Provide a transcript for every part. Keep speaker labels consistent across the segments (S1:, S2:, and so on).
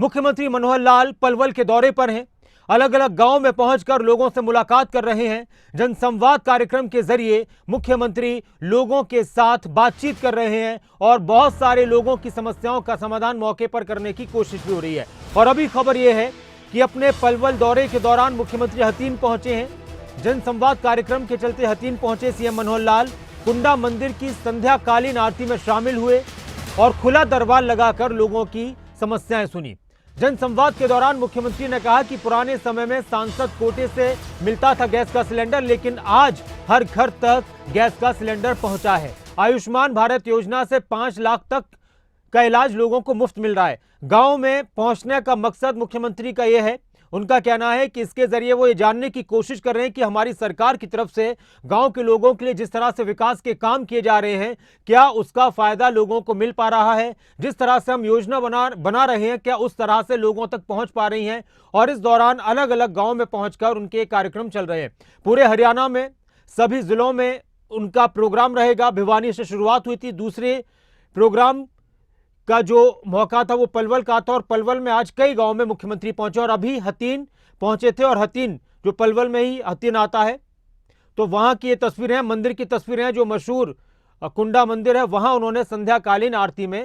S1: मुख्यमंत्री मनोहर लाल पलवल के दौरे पर हैं। अलग अलग गांव में पहुंचकर लोगों से मुलाकात कर रहे हैं। जनसंवाद कार्यक्रम के जरिए मुख्यमंत्री लोगों के साथ बातचीत कर रहे हैं और बहुत सारे लोगों की समस्याओं का समाधान मौके पर करने की कोशिश भी हो रही है। और अभी खबर यह है कि अपने पलवल दौरे के दौरान मुख्यमंत्री हथीन पहुंचे हैं। जनसंवाद कार्यक्रम के चलते हथीन पहुंचे सीएम मनोहर लाल कुंडा मंदिर की संध्याकालीन आरती में शामिल हुए और खुला दरबार लगाकर लोगों की समस्याएं सुनी। जनसंवाद के दौरान मुख्यमंत्री ने कहा कि पुराने समय में सांसद कोटे से मिलता था गैस का सिलेंडर, लेकिन आज हर घर तक गैस का सिलेंडर पहुंचा है। आयुष्मान भारत योजना से 5 लाख तक का इलाज लोगों को मुफ्त मिल रहा है। गांव में पहुंचने का मकसद मुख्यमंत्री का यह है। उनका कहना है कि इसके जरिए वो ये जानने की कोशिश कर रहे हैं कि हमारी सरकार की तरफ से गांव के लोगों के लिए जिस तरह से विकास के काम किए जा रहे हैं, क्या उसका फायदा लोगों को मिल पा रहा है। जिस तरह से हम योजना बना रहे हैं, क्या उस तरह से लोगों तक पहुंच पा रही हैं। और इस दौरान अलग अलग गाँव में पहुंचकर उनके कार्यक्रम चल रहे हैं। पूरे हरियाणा में सभी जिलों में उनका प्रोग्राम रहेगा। भिवानी से शुरुआत हुई थी, दूसरे प्रोग्राम का जो मौका था वो पलवल का था और पलवल में आज कई गांव में मुख्यमंत्री पहुंचे और अभी हथीन पहुंचे थे। और हथीन जो पलवल में ही हथीन आता है, तो वहां की ये तस्वीरें हैं, मंदिर की तस्वीरें हैं। जो मशहूर कुंडा मंदिर है, वहां उन्होंने संध्याकालीन आरती में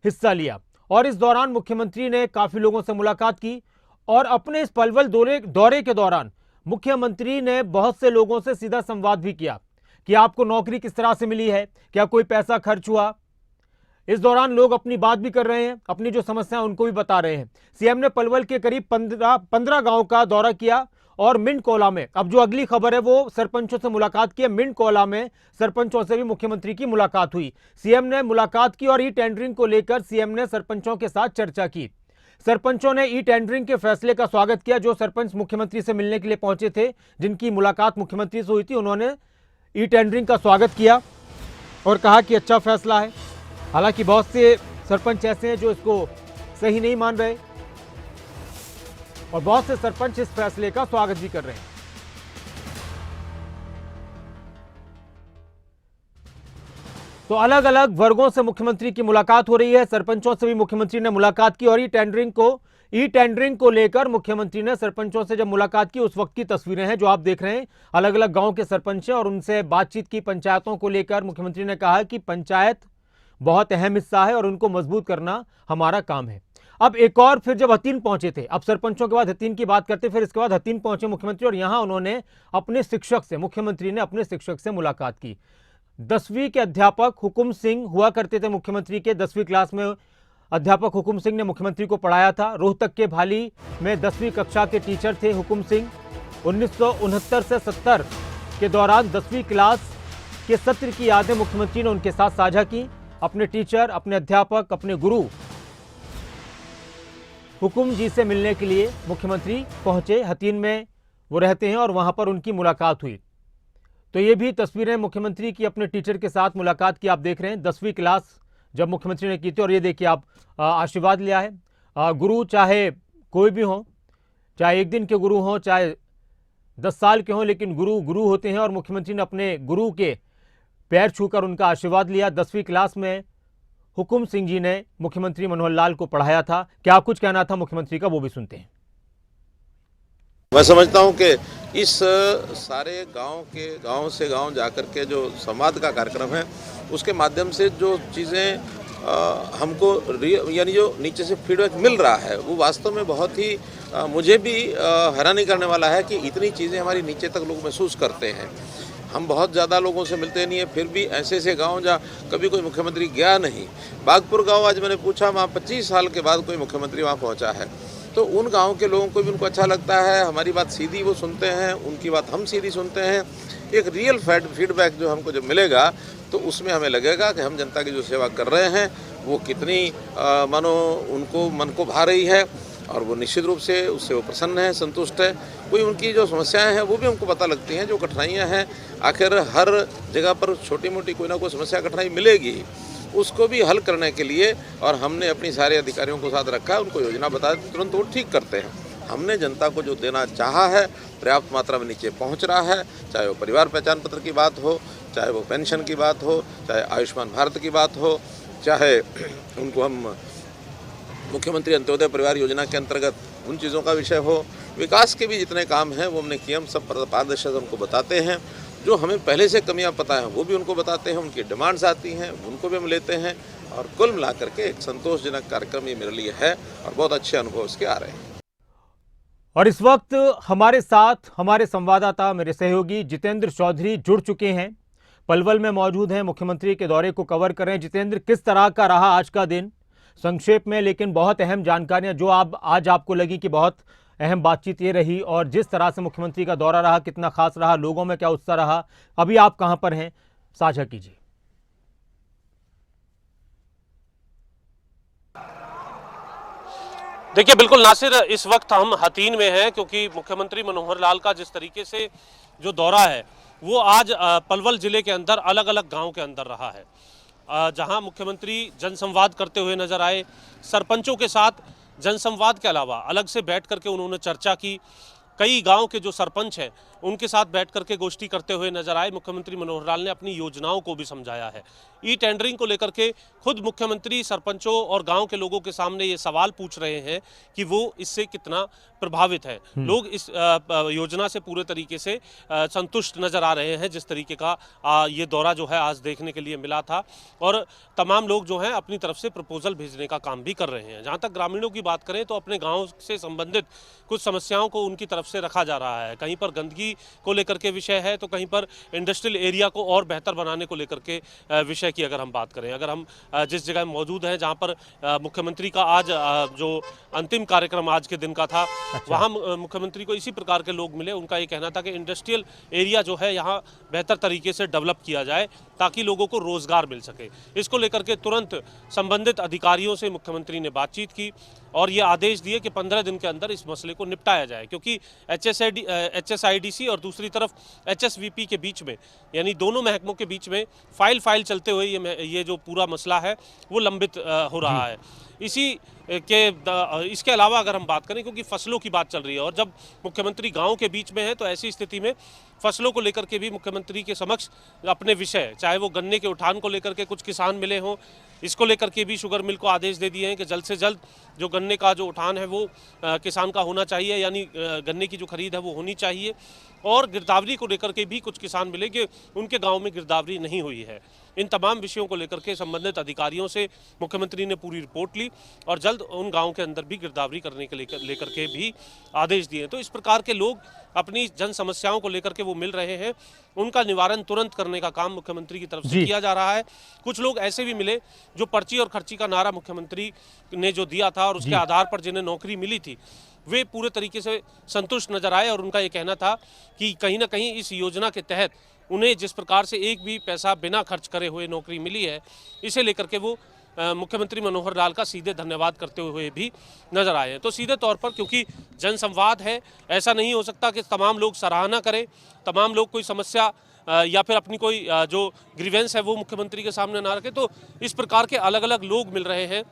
S1: हिस्सा लिया और इस दौरान मुख्यमंत्री ने काफी लोगों से मुलाकात की। और अपने इस पलवल दौरे के दौरान मुख्यमंत्री ने बहुत से लोगों से सीधा संवाद भी किया कि आपको नौकरी किस तरह से मिली है, क्या कोई पैसा खर्च हुआ। इस दौरान लोग अपनी बात भी कर रहे हैं, अपनी जो समस्या है उनको भी बता रहे हैं। सीएम ने पलवल के करीब 15 गांव का दौरा किया और मिंड कोला में, अब जो अगली खबर है वो सरपंचों से मुलाकात की है। मिंड कोला में सरपंचों से भी मुख्यमंत्री की मुलाकात हुई। सीएम ने मुलाकात की और ई टेंडरिंग को लेकर सीएम ने सरपंचों के साथ चर्चा की। सरपंचों ने ई टेंडरिंग के फैसले का स्वागत किया। जो सरपंच मुख्यमंत्री से मिलने के लिए पहुंचे थे, जिनकी मुलाकात मुख्यमंत्री से हुई थी, उन्होंने ई टेंडरिंग का स्वागत किया और कहा कि अच्छा फैसला है। हालांकि बहुत से सरपंच ऐसे हैं जो इसको सही नहीं मान रहे और बहुत से सरपंच इस फैसले का स्वागत भी कर रहे हैं। तो अलग अलग वर्गों से मुख्यमंत्री की मुलाकात हो रही है। सरपंचों से भी मुख्यमंत्री ने मुलाकात की और ई टेंडरिंग को लेकर मुख्यमंत्री ने सरपंचों से जब मुलाकात की, उस वक्त की तस्वीरें हैं जो आप देख रहे हैं। अलग अलग गांव के सरपंच हैं और उनसे बातचीत की। पंचायतों को लेकर मुख्यमंत्री ने कहा कि पंचायत बहुत अहम हिस्सा है और उनको मजबूत करना हमारा काम है। अब एक और फिर जब हथीन पहुंचे थे, अब सरपंचों के बाद हथीन की बात करते, फिर इसके बाद हथीन पहुंचे मुख्यमंत्री और यहां उन्होंने अपने शिक्षक से, मुख्यमंत्री ने अपने शिक्षक से मुलाकात की। 10वीं के अध्यापक हुकुम सिंह हुआ करते थे मुख्यमंत्री के। 10वीं क्लास में अध्यापक हुकुम सिंह ने मुख्यमंत्री को पढ़ाया था। रोहतक के भाली में 10वीं कक्षा के टीचर थे हुकुम सिंह। 1969 से 70 के दौरान 10वीं क्लास के सत्र की यादें मुख्यमंत्री ने उनके साथ साझा की। अपने टीचर, अपने अध्यापक, अपने गुरु हुकुम जी से मिलने के लिए मुख्यमंत्री पहुंचे। हथीन में वो रहते हैं और वहां पर उनकी मुलाकात हुई। तो ये भी तस्वीरें मुख्यमंत्री की अपने टीचर के साथ मुलाकात की आप देख रहे हैं। 10वीं क्लास जब मुख्यमंत्री ने की थी और ये देखिए आप आशीर्वाद लिया है। गुरु चाहे कोई भी हो, चाहे एक दिन के गुरु हों, चाहे 10 साल के हों, लेकिन गुरु गुरु होते हैं और मुख्यमंत्री ने अपने गुरु के पैर छूकर उनका आशीर्वाद लिया। 10वीं क्लास में हुकुम सिंह जी ने मुख्यमंत्री मनोहर लाल को पढ़ाया था। क्या कुछ कहना था मुख्यमंत्री का, वो भी सुनते हैं।
S2: मैं समझता हूं कि इस सारे गांव से गांव जाकर के जो संवाद का कार्यक्रम है, उसके माध्यम से जो चीज़ें हमको यानी जो नीचे से फीडबैक मिल रहा है, वो वास्तव में बहुत ही मुझे भी हैरानी करने वाला है कि इतनी चीज़ें हमारी नीचे तक लोग महसूस करते हैं। हम बहुत ज़्यादा लोगों से मिलते नहीं है, फिर भी ऐसे गांव जहाँ कभी कोई मुख्यमंत्री गया नहीं। बागपुर गांव आज मैंने पूछा, वहाँ 25 साल के बाद कोई मुख्यमंत्री वहाँ पहुँचा है। तो उन गांव के लोगों को भी उनको अच्छा लगता है। हमारी बात सीधी वो सुनते हैं, उनकी बात हम सीधी सुनते हैं। एक रियल फीडबैक जो हमको जब मिलेगा, तो उसमें हमें लगेगा कि हम जनता की जो सेवा कर रहे हैं वो कितनी उनको मन को भा रही है और वो निश्चित रूप से उससे वो प्रसन्न है, संतुष्ट है। कोई उनकी जो समस्याएं हैं वो भी हमको पता लगती हैं, जो कठिनाइयां हैं। आखिर हर जगह पर छोटी मोटी कोई ना कोई समस्या कठिनाई मिलेगी, उसको भी हल करने के लिए और हमने अपनी सारे अधिकारियों को साथ रखा है, उनको योजना बता दी, तुरंत वो ठीक करते हैं। हमने जनता को जो देना चाहा है पर्याप्त मात्रा में नीचे पहुंच रहा है, चाहे वो परिवार पहचान पत्र की बात हो, चाहे वो पेंशन की बात हो, चाहे आयुष्मान भारत की बात हो, चाहे उनको हम मुख्यमंत्री अंत्योदय परिवार योजना के अंतर्गत उन चीज़ों का विषय हो, विकास के भी जितने काम हैं वो हमने किए। हम सब पारदर्शिता से उनको बताते हैं, जो हमें पहले से कमियां पता है वो भी उनको बताते हैं, उनकी डिमांड्स आती हैं उनको भी हम लेते हैं, और कुल मिलाकर के एक संतोषजनक कार्यक्रम ये मेरे लिए है और बहुत अच्छे अनुभव इसके आ रहे हैं।
S1: और इस वक्त हमारे साथ हमारे संवाददाता, मेरे सहयोगी जितेंद्र चौधरी जुड़ चुके हैं, पलवल में मौजूद हैं, मुख्यमंत्री के दौरे को कवर कर रहे हैं। जितेंद्र, किस तरह का रहा आज का दिन? संक्षेप में लेकिन बहुत अहम जानकारियां जो आज आपको लगी कि बहुत अहम बातचीत ये रही, और जिस तरह से मुख्यमंत्री का दौरा रहा कितना खास रहा, लोगों में क्या उत्साह रहा, अभी आप कहां पर हैं, साझा कीजिए।
S3: देखिए बिल्कुल नासिर, इस वक्त हम हथीन में हैं क्योंकि मुख्यमंत्री मनोहर लाल का जिस तरीके से जो दौरा है वो आज पलवल जिले के अंदर अलग अलग गांव के अंदर रहा है, जहां मुख्यमंत्री जनसंवाद करते हुए नजर आए। सरपंचों के साथ जनसंवाद के अलावा अलग से बैठ करके उन्होंने चर्चा की। कई गांव के जो सरपंच हैं उनके साथ बैठ करके गोष्ठी करते हुए नजर आए। मुख्यमंत्री मनोहर लाल ने अपनी योजनाओं को भी समझाया है। ई टेंडरिंग को लेकर के खुद मुख्यमंत्री सरपंचों और गांव के लोगों के सामने ये सवाल पूछ रहे हैं कि वो इससे कितना प्रभावित है। लोग इस योजना से पूरे तरीके से संतुष्ट नजर आ रहे हैं, जिस तरीके का ये दौरा जो है आज देखने के लिए मिला था। और तमाम लोग जो हैं अपनी तरफ से प्रपोजल भेजने का काम भी कर रहे हैं। जहाँ तक ग्रामीणों की बात करें तो अपने गाँव से संबंधित कुछ समस्याओं को उनकी तरफ से रखा जा रहा है। कहीं पर गंदगी को लेकर के विषय है तो कहीं पर इंडस्ट्रियल एरिया को और बेहतर बनाने को लेकर के विषय की अगर हम बात करें, अगर हम जिस जगह मौजूद हैं जहां पर मुख्यमंत्री का आज जो अंतिम कार्यक्रम आज के दिन का था, वहां मुख्यमंत्री को इसी प्रकार के लोग मिले। उनका ये कहना था कि इंडस्ट्रियल एरिया जो है यहाँ बेहतर तरीके से डेवलप किया जाए ताकि लोगों को रोजगार मिल सके। इसको लेकर के तुरंत संबंधित अधिकारियों से मुख्यमंत्री ने बातचीत की और ये आदेश दिए कि 15 दिन के अंदर इस मसले को निपटाया जाए, क्योंकि HSIDC और दूसरी तरफ HSVP के बीच में, यानी दोनों महकमों के बीच में फाइल चलते हुए ये जो पूरा मसला है वो लंबित हो रहा है। इसके अलावा अगर हम बात करें, क्योंकि फसलों की बात चल रही है और जब मुख्यमंत्री गांव के बीच में है तो ऐसी स्थिति में फसलों को लेकर के भी मुख्यमंत्री के समक्ष अपने विषय, चाहे वो गन्ने के उठान को लेकर के कुछ किसान मिले हों, इसको लेकर के भी शुगर मिल को आदेश दे दिए हैं कि जल्द से जल्द जो गन्ने का जो उठान है वो किसान का होना चाहिए, यानी गन्ने की जो खरीद है वो होनी चाहिए। और गिरदावरी को लेकर के भी कुछ किसान मिले कि उनके गांव में गिरदावरी नहीं हुई है। इन तमाम विषयों को लेकर के संबंधित अधिकारियों से मुख्यमंत्री ने पूरी रिपोर्ट ली और जल्द उन गांव के अंदर भी गिरदावरी करने के लेकर के भी आदेश दिए। तो इस प्रकार के लोग अपनी जन समस्याओं को लेकर के वो मिल रहे हैं, उनका निवारण तुरंत करने का काम मुख्यमंत्री की तरफ से किया जा रहा है। कुछ लोग ऐसे भी मिले जो पर्ची और खर्ची का नारा मुख्यमंत्री ने जो दिया था और उसके आधार पर जिन्हें नौकरी मिली थी, वे पूरे तरीके से संतुष्ट नजर आए। और उनका ये कहना था कि कहीं ना कहीं इस योजना के तहत उन्हें जिस प्रकार से एक भी पैसा बिना खर्च करे हुए नौकरी मिली है, इसे लेकर के वो मुख्यमंत्री मनोहर लाल का सीधे धन्यवाद करते हुए भी नजर आए हैं। तो सीधे तौर पर, क्योंकि जनसंवाद है, ऐसा नहीं हो सकता कि तमाम लोग सराहना करें, तमाम लोग कोई समस्या या फिर अपनी कोई जो ग्रीवेंस है वो मुख्यमंत्री के सामने ना रखें। तो इस प्रकार के अलग अलग लोग मिल रहे हैं।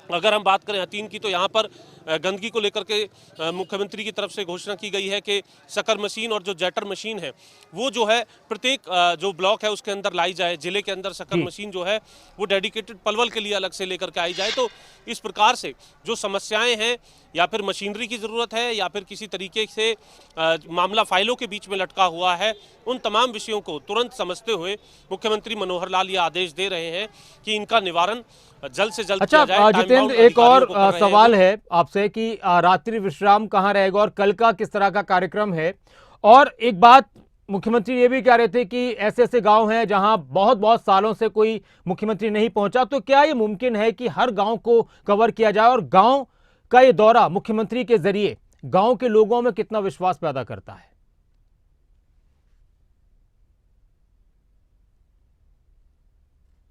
S3: अगर हम बात करें हथीन की, तो यहाँ पर गंदगी को लेकर के मुख्यमंत्री की तरफ से घोषणा की गई है कि शक्कर मशीन और जो जेटर मशीन है वो जो है प्रत्येक जो ब्लॉक है उसके अंदर लाई जाए। जिले के अंदर शक्कर मशीन जो है वो डेडिकेटेड पलवल के लिए अलग से लेकर के आई जाए। तो इस प्रकार से जो समस्याएं हैं, या फिर मशीनरी की ज़रूरत है या फिर किसी तरीके से मामला फाइलों के बीच में लटका हुआ है, उन तमाम विषयों को तुरंत समझते हुए मुख्यमंत्री मनोहर लाल ये आदेश दे रहे हैं कि इनका निवारण जल्द से जल्द किया जाए।
S1: जितेंद्र, एक और सवाल है आपसे कि रात्रि विश्राम कहाँ रहेगा और कल का किस तरह का कार्यक्रम है? और एक बात मुख्यमंत्री ये भी कह रहे थे कि ऐसे ऐसे गांव हैं जहां बहुत सालों से कोई मुख्यमंत्री नहीं पहुंचा, तो क्या ये मुमकिन है कि हर गांव को कवर किया जाए? और गांव का ये दौरा मुख्यमंत्री के जरिए गांव के लोगों में कितना विश्वास पैदा करता है?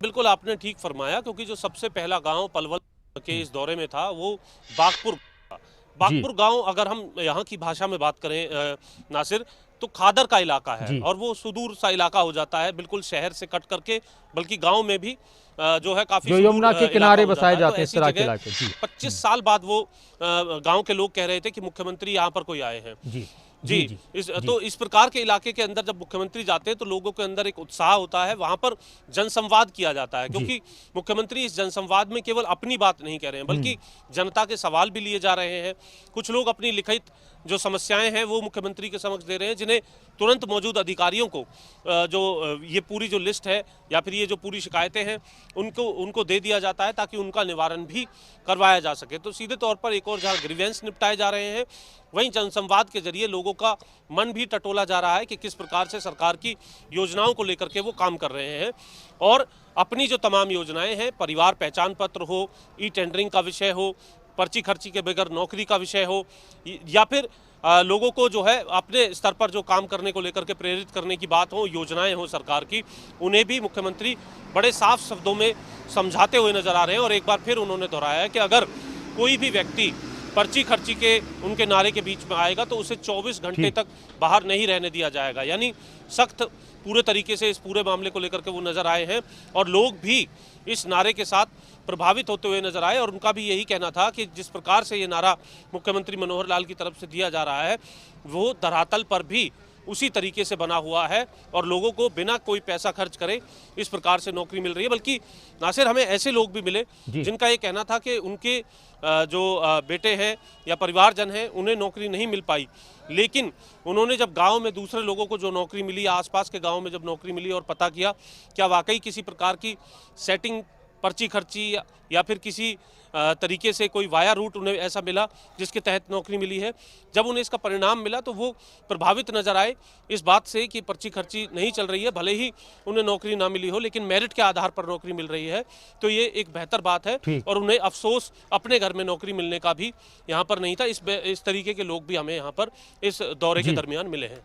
S3: बिल्कुल आपने ठीक फरमाया, क्योंकि जो सबसे पहला गांव पलवल के इस दौरे में था वो बागपुर गांव, अगर हम यहाँ की भाषा में बात करें नासिर, तो खादर का इलाका है और वो सुदूर सा इलाका हो जाता है, बिल्कुल शहर से कट करके, बल्कि गांव में भी जो है काफी
S1: जो यमुना के किनारे बसाए जाते हैं इस तरह के इलाके।
S3: 25 साल बाद वो गांव के लोग कह रहे थे कि मुख्यमंत्री यहाँ पर कोई आए हैं। जी, तो इस प्रकार के इलाके के अंदर जब मुख्यमंत्री जाते हैं तो लोगों के अंदर एक उत्साह होता है, वहां पर जनसंवाद किया जाता है, क्योंकि मुख्यमंत्री इस जनसंवाद में केवल अपनी बात नहीं कह रहे हैं बल्कि जनता के सवाल भी लिए जा रहे हैं। कुछ लोग अपनी लिखित जो समस्याएं हैं वो मुख्यमंत्री के समक्ष दे रहे हैं, जिन्हें तुरंत मौजूद अधिकारियों को जो ये पूरी जो लिस्ट है या फिर ये जो पूरी शिकायतें हैं उनको दे दिया जाता है ताकि उनका निवारण भी करवाया जा सके। तो सीधे तौर पर एक और जहाँ ग्रीवेंस निपटाए जा रहे हैं, वहीं जनसंवाद के जरिए लोगों का मन भी टटोला जा रहा है कि किस प्रकार से सरकार की योजनाओं को लेकर के वो काम कर रहे हैं। और अपनी जो तमाम योजनाएं हैं, परिवार पहचान पत्र हो, ई टेंडरिंग का विषय हो, पर्ची खर्ची के बगैर नौकरी का विषय हो, या फिर लोगों को जो है अपने स्तर पर जो काम करने को लेकर के प्रेरित करने की बात हो, योजनाएं हो सरकार की, उन्हें भी मुख्यमंत्री बड़े साफ शब्दों में समझाते हुए नजर आ रहे हैं। और एक बार फिर उन्होंने दोहराया है कि अगर कोई भी व्यक्ति पर्ची खर्ची के उनके नारे के बीच में आएगा तो उसे 24 घंटे तक बाहर नहीं रहने दिया जाएगा। यानी सख्त पूरे तरीके से इस पूरे मामले को लेकर के वो नजर आए हैं और लोग भी इस नारे के साथ प्रभावित होते हुए नजर आए। और उनका भी यही कहना था कि जिस प्रकार से ये नारा मुख्यमंत्री मनोहर लाल की तरफ से दिया जा रहा है वो धरातल पर भी उसी तरीके से बना हुआ है और लोगों को बिना कोई पैसा खर्च करे इस प्रकार से नौकरी मिल रही है। बल्कि नासिर, हमें ऐसे लोग भी मिले जिनका ये कहना था कि उनके जो बेटे हैं या परिवारजन हैं उन्हें नौकरी नहीं मिल पाई, लेकिन उन्होंने जब गांव में दूसरे लोगों को जो नौकरी मिली, आसपास के गांव में जब नौकरी मिली और पता किया क्या वाकई किसी प्रकार की सेटिंग, पर्ची खर्ची या फिर किसी तरीके से कोई वाया रूट उन्हें ऐसा मिला जिसके तहत नौकरी मिली है, जब उन्हें इसका परिणाम मिला तो वो प्रभावित नजर आए इस बात से कि पर्ची खर्ची नहीं चल रही है, भले ही उन्हें नौकरी ना मिली हो लेकिन मेरिट के आधार पर नौकरी मिल रही है। तो ये एक बेहतर बात है और उन्हें अफसोस अपने घर में नौकरी मिलने का भी यहाँ पर नहीं था। इस तरीके के लोग भी हमें यहाँ पर इस दौरे के दरमियान मिले हैं।